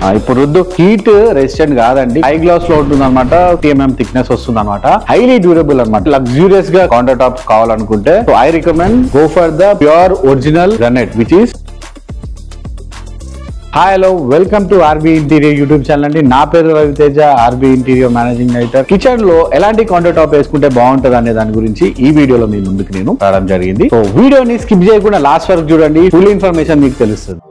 ఇప్పుడు heat resistant కాదండి, high gloss లో ఉంటుంది అనమాట, 3mm థిక్నెస్ వస్తుంది అనమాట, హైలీ డ్యూరబుల్ అనమాట. లగ్జూరియస్ గా కౌంటర్ టాప్స్ కావాలనుకుంటే I recommend go for the pure original granite which is. Hi hello, welcome to RB interior YouTube channel అండి. నా పేరు Raviteja, RB interior managing director. Kitchen లో ఎలాంటి కౌంటర్ టాప్ వేసుకుంటే బాగుంటుంది అనే దాని గురించి ఈ వీడియోలో మీ ముందుకు నేను రావడం జరిగింది. సో వీడియోని స్కిప్ చేయకుండా లాస్ట్ వరకు చూడండి, ఫుల్ ఇన్ఫర్మేషన్ మీకు తెలుస్తుంది.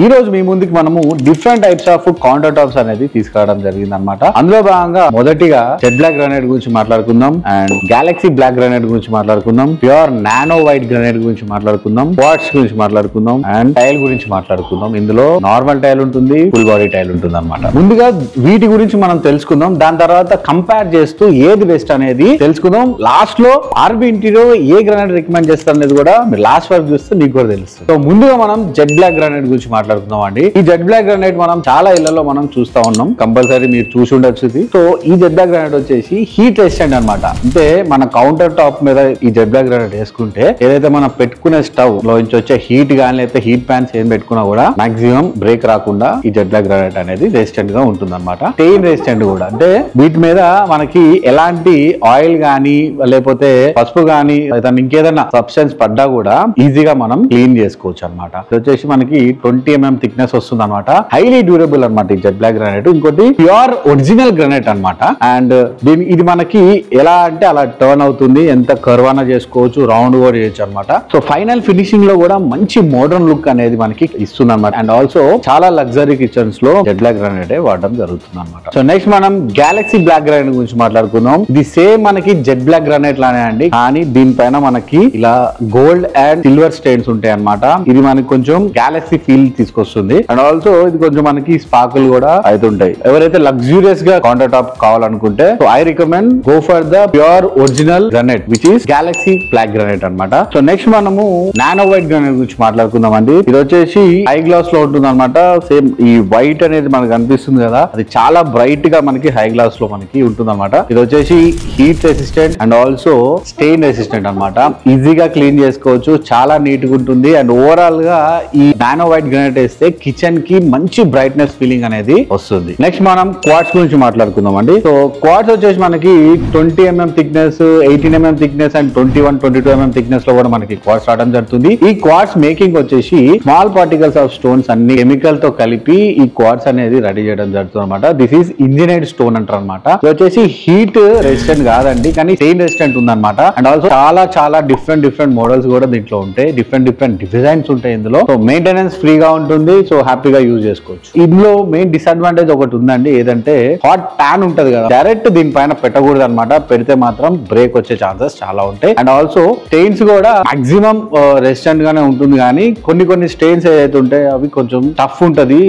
ఈ రోజు మీ ముందుకు మనము different types of counter tops అనేది తీసుకురావడం జరిగింది అనమాట. అందులో భాగంగా మొదటిగా జెడ్ బ్లాక్ గ్రానైట్ గురించి మాట్లాడుకుందాం, అండ్ గ్యాలక్సీ బ్లాక్ గ్రానైట్ గురించి మాట్లాడుకుందాం, ప్యూర్ నానో వైట్ గ్రానైట్ గురించి మాట్లాడుకుందాం, క్వార్ట్స్ గురించి మాట్లాడుకుందాం, అండ్ టైల్ గురించి మాట్లాడుకుందాం. ఇందులో నార్మల్ టైల్ ఉంటుంది, ఫుల్ బాడీ టైల్ ఉంటుంది అనమాట. ముందుగా వీటి గురించి మనం తెలుసుకుందాం, దాని తర్వాత కంపేర్ చేస్తూ ఏది బెస్ట్ అనేది తెలుసుకుందాం. లాస్ట్ లో ఆర్బీ ఇంటీరియర్ ఏ గ్రానైట్ రికమెండ్ చేస్తారు అనేది కూడా మీరు లాస్ట్ వరకు చూస్తే మీకు కూడా తెలుస్తుంది. సో ముందుగా మనం జెడ్ బ్లాక్ గ్రానైట్ గురించి మాట్లాడుకుందాం అండి. ఈ జెడ్ బ్లాక్ గ్రానైట్ మనం చాలా ఇళ్లలో మనం చూస్తా ఉన్నాం, కంపల్సరీ మీరు చూసి ఉండొచ్చు. సో ఈ జెడ్ బ్లాక్ గ్రానైట్ వచ్చేసి హీట్ రెసిస్టెంట్ అనమాట. అంటే మన కౌంటర్ టాప్ మీద ఈ జెడ్ బ్లాక్ గ్రానైట్ వేసుకుంటే ఏదైతే మనం పెట్టుకునే స్టవ్ లో నుంచి వచ్చే హీట్ గానీ లేకపోతే హీట్ ప్యాన్స్ ఏం పెట్టుకున్నా కూడా మాక్సిమం బ్రేక్ రాకుండా ఈ జెడ్ బ్లాక్ గ్రానైట్ అనేది రెసిస్టెంట్ గా ఉంటుంది అనమాట. స్టెయిన్ రెసిస్టెంట్ కూడా, అంటే వీటి మీద మనకి ఎలాంటి ఆయిల్ గానీ లేకపోతే పసుపు గానీ లేదా ఇంకేదైనా సబ్స్టెన్స్ పడ్డా కూడా ఈజీగా మనం క్లీన్ చేసుకోవచ్చు అనమాట. ఇది వచ్చేసి మనకి 20mm థిక్నెస్ వస్తుంది అనమాట, హైలీ డ్యూరబుల్ అనమాట ఈ జెడ్ బ్లాక్ గ్రానైట్. ఇంకోటి ప్యూర్ ఒరిజినల్ గ్రానైట్ అనమాట. అండ్ ఇది మనకి ఎలా అంటే అలా టర్న్ అవుతుంది, ఎంత కర్వానా చేసుకోవచ్చు, రౌండ్ కూడా చేయొచ్చు అనమాట. సో ఫైనల్ ఫినిషింగ్ లో కూడా మంచి మోడర్న్ లుక్ అనేది మనకి ఇస్తుంది అనమాట. అండ్ ఆల్సో చాలా లగ్జరీ కిచెన్స్ లో జెడ్ బ్లాక్ గ్రానైట్ వాడడం జరుగుతుంది అనమాట. సో నెక్స్ట్ మనం గ్యాలక్సీ బ్లాక్ గ్రానైట్ గురించి మాట్లాడుకుందాం. ఇది సేమ్ మనకి జెడ్ బ్లాక్ గ్రానైట్ లానే అండి, కానీ దీనిపైన మనకి ఇలా గోల్డ్ అండ్ సిల్వర్ స్టెయిన్స్ ఉంటాయి అనమాట. ఇది మనకి కొంచెం గ్యాలక్సీ ఫీల్ తీసుకొస్తుంది. అండ్ ఆల్సో ఇది కొంచెం మనకి స్పార్కుల్ కూడా అవుతుంటాయి. ఎవరైతే లగ్జూరియస్ గా కౌంటర్ టాప్ కావాలనుకుంటే so I recommend go for the pure original granite which is galaxy black granite అనమాట. సో నెక్స్ట్ మనము నానో వైట్ గ్రానైట్ గురించి మాట్లాడుకుందాం అండి. ఇది వచ్చేసి హై గ్లాస్ లో ఉంటుంది అనమాట. సేమ్ ఈ వైట్ అనేది మనకు అనిపిస్తుంది కదా, అది చాలా బ్రైట్ గా మనకి హై గ్లాస్ లో మనకి ఉంటుంది అనమాట. ఇది వచ్చేసి heat resistant and also stain resistant అనమాట. ఈజీగా క్లీన్ చేసుకోవచ్చు, చాలా నీట్ గా ఉంటుంది. అండ్ ఓవరాల్ గా ఈ నానో వైట్ గ్రానైట్ వేస్తే కిచెన్ కి మంచి బ్రైట్నెస్ ఫీలింగ్ అనేది వస్తుంది. నెక్స్ట్ మనం క్వార్ట్స్ గురించి మాట్లాడుకుందాం అండి. సో క్వార్ట్స్ వచ్చేసి మనకి 20mm thickness, 18mm thickness and 21-22mm thickness లో కూడా మనకి క్వార్ట్స్ రావడం జరుగుతుంది. ఈ క్వార్ట్స్ మేకింగ్ వచ్చేసి స్మాల్ పార్టికల్స్ ఆఫ్ స్టోన్స్ అన్ని కెమికల్ తో కలిపి ఈ క్వార్ట్స్ అనేది రెడీ చేయడం జరుగుతుంది అనమాట. దిస్ ఈస్ ఇంజనీర్డ్ స్టోన్ అంటారు అనమాట. ఇది వచ్చేసి హీట్ రెసిస్టెంట్ కాదండి, కానీ స్టెయిన్ రెసిస్టెంట్ ఉందన్నమాట. అండ్ ఆల్సో చాలా డిఫరెంట్ మోడల్స్ కూడా దీంట్లో ఉంటాయి, డిఫరెంట్ డిజైన్స్ ఉంటాయి ఇందులో. సో మెయింటెనెన్స్ ఫ్రీగా ఉంటుంది, సో హ్యాపీగా యూజ్ చేసుకోవచ్చు. ఇందులో మెయిన్ డిసడ్వాంటేజ్ ఒకటి ఉందండి, ఏదంటే హాట్ ప్యాన్ ఉంటది కదా, డైరెక్ట్ దీనిపైన పెట్టకూడదు అనమాట. పెడితే మాత్రం బ్రేక్ వచ్చే ఛాన్సెస్ చాలా ఉంటాయి. అండ్ ఆల్సో స్టెయిన్స్ కూడా మాక్సిమం రెసిస్టెంట్ గానే ఉంటుంది, కానీ కొన్ని స్టెయిన్స్ ఏదైతే ఉంటాయి అవి కొంచెం టఫ్ ఉంటది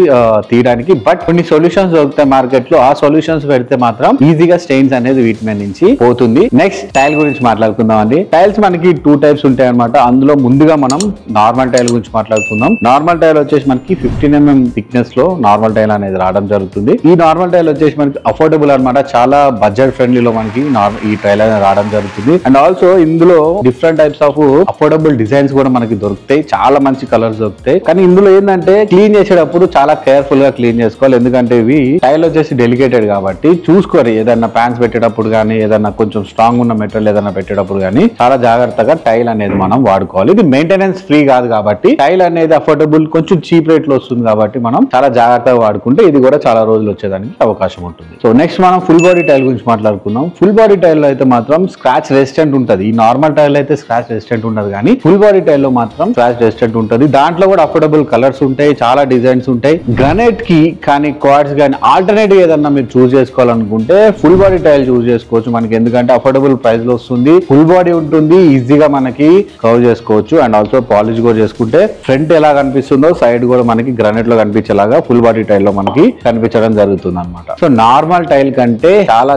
తీయడానికి. బట్ కొన్ని సొల్యూషన్స్ దొరుకుతాయి మార్కెట్ లో, ఆ సొల్యూషన్స్ పెడితే మాత్రం ఈజీగా స్టెయిన్స్ అనేది వీటి మీద నుంచి పోతుంది. నెక్స్ట్ టైల్ గురించి మాట్లాడుకుందాం అండి. టైల్స్ మనకి 2 టైప్స్ ఉంటాయి అనమాట. అందులో ముందుగా మనం నార్మల్ టైల్ గురించి మాట్లాడుకుందాం. నార్మల్ టైల్ వచ్చేసి మనకి 15mm థిక్నెస్ లో నార్మల్ టైల్ అనేది రావడం జరుగుతుంది. ఈ నార్మల్ టైల్ వచ్చేసి మనకి అఫోర్డబుల్ అనమాట, చాలా బడ్జెట్ ఫ్రెండ్లీలో మనకి ఈ టైల్ అనేది రావడం జరుగుతుంది. అండ్ ఆల్సో ఇందులో different types of affordable designs కూడా మనకి దొరుకుతాయి, చాలా మంచి కలర్స్ దొరుకుతాయి. కానీ ఇందులో ఏంటంటే క్లీన్ చేసేటప్పుడు చాలా కేర్ఫుల్ గా క్లీన్ చేసుకోవాలి, ఎందుకంటే ఇవి టైల్ వచ్చేసి డెలికేటెడ్ కాబట్టి చూసుకోరు. ఏదైనా ప్యాన్స్ పెట్టేటప్పుడు కానీ ఏదైనా కొంచెం స్ట్రాంగ్ ఉన్న మెటీరియల్ ఏదైనా పెట్టేటప్పుడు కానీ చాలా జాగ్రత్తగా టైల్ అనేది మనం వాడుకోవాలి. ఇది మెయింటెనెన్స్ ఫ్రీ కాదు కాబట్టి టైల్ అనేది అఫోర్డబుల్, కొంచెం చీప్ రేట్ లో వస్తుంది కాబట్టి మనం చాలా జాగ్రత్తగా వాడుకుంటే ఇది కూడా చాలా రోజులు వచ్చేదానికి అవకాశం ఉంటుంది. సో నెక్స్ట్ మనం ఫుల్ బాడీ టైల్ గురించి మాట్లాడుకుందాం. ఫుల్ బాడీ టైల్ లో అయితే మాత్రం స్క్రాచ్ రెసిస్టెంట్ ఉంటుంది. ఈ నార్మల్ టైల్ అయితే స్క్రాచ్ రెసిస్టెంట్ ఉండదు, కానీ ఫుల్ బాడీ టైల్ లో మాత్రం స్క్రాచ్ రెసిస్టెంట్ ఉంటుంది. దాంట్లో కూడా అఫోర్డబుల్ కలర్స్ ఉంటాయి, చాలా డిజైన్స్ ఉంటాయి. గ్రానైట్ కి కానీ క్వార్ట్స్ కానీ ఆల్టర్నేటివ్ ఏదన్నా మీరు చూస్ చేసుకోవాలనుకుంటే ఫుల్ బాడీ టైల్ చూస్ చేసుకోవచ్చు మనకి, ఎందుకంటే అఫోర్డబుల్ ప్రైస్ లో వస్తుంది, ఫుల్ బాడీ ఉంటుంది, ఈజీగా మనకి కవర్ చేసుకోవచ్చు. అండ్ ఆల్సో పాలిష్ కూడా చేసుకుంటే ఫ్రంట్ ఎలా కనిపిస్తుందో సైడ్ కూడా మనకి గ్రానైట్ లో కనిపించేలాగా ఫుల్ బాడీ టైల్ లో మనకి కనిపించడం జరుగుతుంది అనమాట. సో నార్మల్ టైల్ కంటే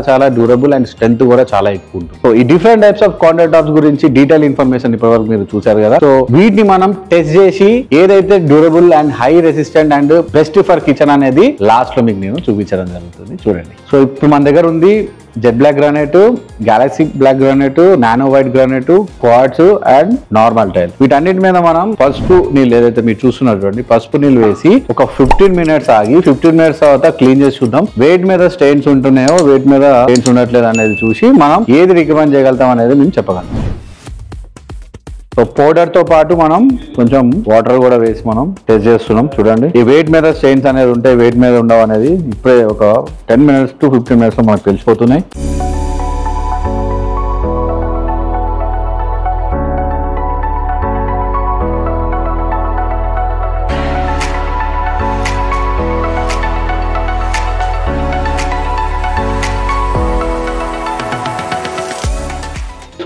చాలా డ్యూరబుల్ అండ్ స్ట్రెంత్ కూడా చాలా ఎక్కువ ఉంటుంది. సో ఈ different types of counter tops గురించి డీటెయిల్ ఇన్ఫర్మేషన్ ఇప్పటివరకు మీరు చూసారు కదా. సో వీటిని మనం టెస్ట్ చేసి ఏదైతే durable and high resistant and best for kitchen అనేది లాస్ట్ లో మీకు నేను చూపించడం జరుగుతుంది, చూడండి. సో ఇప్పుడు మన దగ్గర ఉంది Z black granite, galaxy black granite, nano white granite, quartz and normal tile. వీటన్నిటి మీద మనం పసుపు నీళ్ళు ఏదైతే మీరు చూస్తున్నటువంటి పసుపు నీళ్ళు వేసి ఒక 15 minutes ఆగి 15 minutes తర్వాత క్లీన్ చేసి చూద్దాం. వెయిట్ మీద స్టెయిన్స్ ఉంటున్నాయో వెయిట్ మీద స్టెయిన్స్ ఉండట్లేదు అనేది చూసి మనం ఏది రికమెండ్ చేయగలుగుతాం అనేది మేము చెప్పగలం. సో పౌడర్ తో పాటు మనం కొంచెం వాటర్ కూడా వేసి మనం టెస్ట్ చేస్తున్నాం. చూడండి ఈ వెయిట్ మీద స్టెయిన్స్ అనేది ఉంటాయి, వెయిట్ మీద ఉండవు అనేది ఇప్పుడే ఒక 10 minutes to 15 minutes లో మనకు తెలిసిపోతున్నాయి.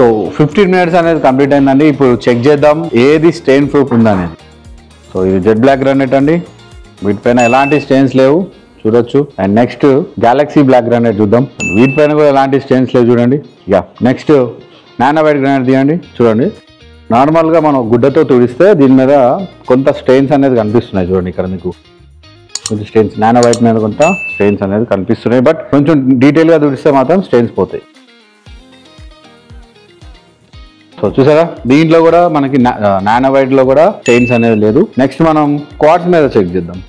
సో 15 minutes అనేది కంప్లీట్ అయిందండి. ఇప్పుడు చెక్ చేద్దాం ఏది స్టెయిన్ ప్రూఫ్ ఉందనేది. సో ఇది జెడ్ బ్లాక్ గ్రానైట్ అండి, వీటిపైన ఎలాంటి స్టెయిన్స్ లేవు చూడొచ్చు. And next galaxy black granite చూద్దాం, వీటిపైన కూడా ఎలాంటి స్టెయిన్స్ లేవు చూడండి. నెక్స్ట్ నానో వైట్ గ్రానైట్ తీయండి. చూడండి నార్మల్గా మనం గుడ్డతో తుడిస్తే దీని మీద కొంత స్టెయిన్స్ అనేది కనిపిస్తున్నాయి. చూడండి ఇక్కడ మీకు కొంచెం స్టెయిన్స్ నానో వైట్ మీద కొంత స్టెయిన్స్ అనేది కనిపిస్తున్నాయి, బట్ కొంచెం డీటెయిల్గా తుడిస్తే మాత్రం స్టెయిన్స్ పోతాయి. సో చూసారా దీంట్లో కూడా మనకి నానో వైట్ లో కూడా స్టెయిన్స్ అనేది లేదు. నెక్స్ట్ మనం క్వార్ట్స్ మీద చెక్ చేద్దాం.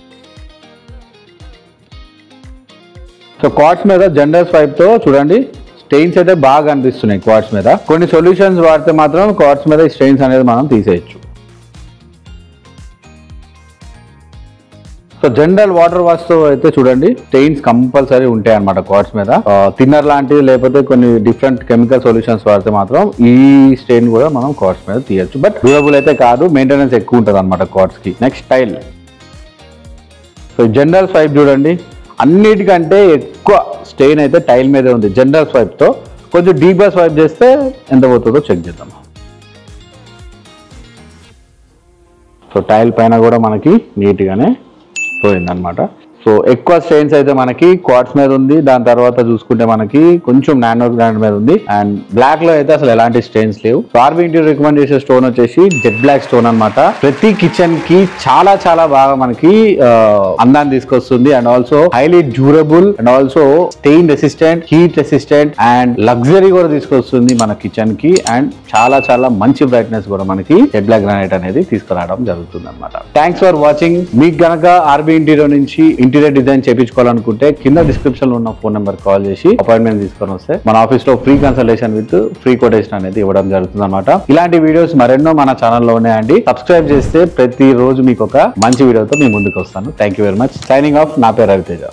సో క్వార్ట్స్ మీద జెండర్ స్వైప్ తో చూడండి స్టెయిన్స్ అయితే బాగా కనిపిస్తున్నాయి క్వార్ట్స్ మీద. కొన్ని సొల్యూషన్స్ వాడితే మాత్రం క్వార్ట్స్ మీద స్టెయిన్స్ అనేది మనం తీసేయచ్చు. సో జనరల్ వాటర్ వాష్ తో అయితే చూడండి స్టెయిన్స్ కంపల్సరీ ఉంటాయి అనమాట క్వార్ట్స్ మీద. థిన్నర్ లాంటివి లేకపోతే కొన్ని డిఫరెంట్ కెమికల్ సొల్యూషన్స్ వాడితే మాత్రం ఈ స్టెయిన్ కూడా మనం క్వార్ట్స్ మీద తీయచ్చు, బట్ డ్యూరబుల్ అయితే కాదు, మెయింటెనెన్స్ ఎక్కువ ఉంటుంది అనమాట క్వార్ట్స్ కి. Next tile. So general swipe చూడండి అన్నిటికంటే ఎక్కువ స్టెయిన్ అయితే టైల్ మీదే ఉంది జనరల్ స్వైప్ తో. కొంచెం డీప్ గా స్వైప్ చేస్తే ఎంత పోతుందో చెక్ చేద్దాం. సో టైల్ పైన కూడా మనకి నీట్ గానే పోయిందనమాట. సో ఎక్కువ స్టెయిన్స్ అయితే మనకి క్వార్ట్స్ మీద ఉంది, దాని తర్వాత చూసుకుంటే మనకి కొంచెం నానో గ్రానైట్ మీద ఉంది. అండ్ బ్లాక్ లో అయితే అసలు ఎలాంటి స్టెయిన్స్ లేవు. ఆర్బీ ఇంటీరియర్ రికమెండ్ చేసే స్టోన్ వచ్చేసి జెడ్ బ్లాక్ స్టోన్ అనమాట. ప్రతి కిచెన్ కి చాలా చాలా బాగా మనకి అందాన్ని తీసుకొస్తుంది. And also highly durable and also stain resistant, heat resistant and luxury కూడా తీసుకొస్తుంది మన కిచెన్ కి. అండ్ చాలా చాలా మంచి బ్రైట్నెస్ కూడా మనకి జెడ్ బ్లాక్ గ్రానైట్ అనేది తీసుకురావడం జరుగుతుంది అనమాట. Thanks for watching. మీకు గనక ఆర్బీ ఇంటీరియర్ నుంచి ఇంటీరియర్ డిజైన్ చేయించుకోవాలనుకుంటే కింద డిస్క్రిప్షన్ లో ఉన్న ఫోన్ నెంబర్ కాల్ చేసి అపాయింట్మెంట్ తీసుకొని వస్తే మన ఆఫీస్ లో free consultation with free quotation అనేది ఇవ్వడం జరుగుతుంది అనమాట. ఇలాంటి వీడియోస్ మరెన్నో మన ఛానల్లో ఉన్నాయండి. సబ్స్క్రైబ్ చేస్తే ప్రతి రోజు మీకు ఒక మంచి వీడియోతో మీ ముందుకు వస్తాను. Thank you very much. Signing off. నా పేరు రవితేజ.